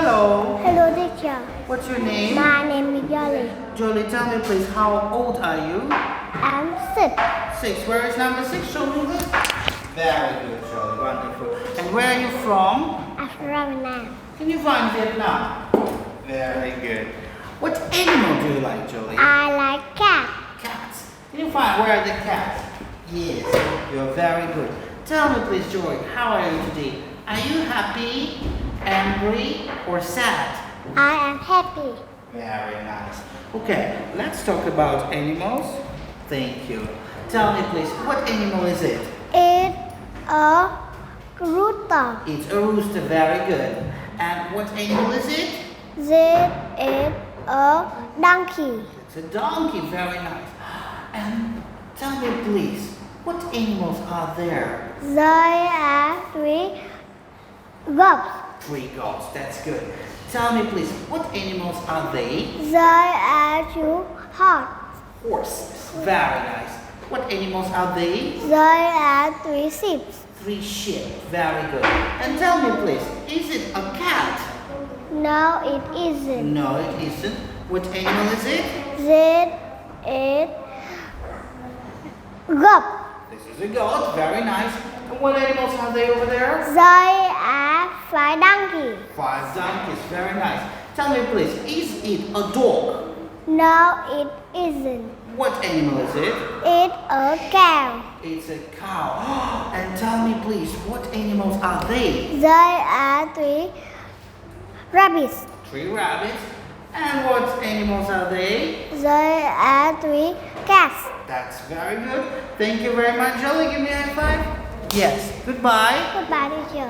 Hello. Hello, teacher. What's your name? My name is Jolly. Jolie, tell me please, how old are you? I'm 6. 6. Where is number 6? Show me this. Very good, Jolie. Wonderful. And where are you from? I'm from Vietnam. Can you find Vietnam? Very good. What animal do you like, Jolie? I like cat. Cats. Can you find where are the cats? Yes, you're very good. Tell me please, Jolie, how are you today? Are you happy, angry, or sad? I am happy. Very nice. Okay, let's talk about animals. Thank you. Tell me please, what animal is it? It's a rooster. It's a rooster, very good. And what animal is it? This is a donkey. It's a donkey, very nice. And tell me please, what animals are there? There are 3 goats. 3 goats, that's good. Tell me please, what animals are they? There are 2 horses. Horses, very nice. What animals are they? There are 3 sheep. 3 sheep, very good. And tell me please, is it a cat? No, it isn't. No, it isn't. What animal is it? This is goat. This is a goat, very nice. And what animals are they over there? There are 5 donkeys. 5 donkeys, very nice. Tell me please, is it a dog? No, it isn't. What animal is it? It's a cow. It's a cow. And tell me please, what animals are they? There are 3 rabbits. 3 rabbits. And what animals are they? There are 3 cats. That's very good. Thank you very much, Jolie. Give me a high five. Yes. Goodbye. Goodbye, teacher.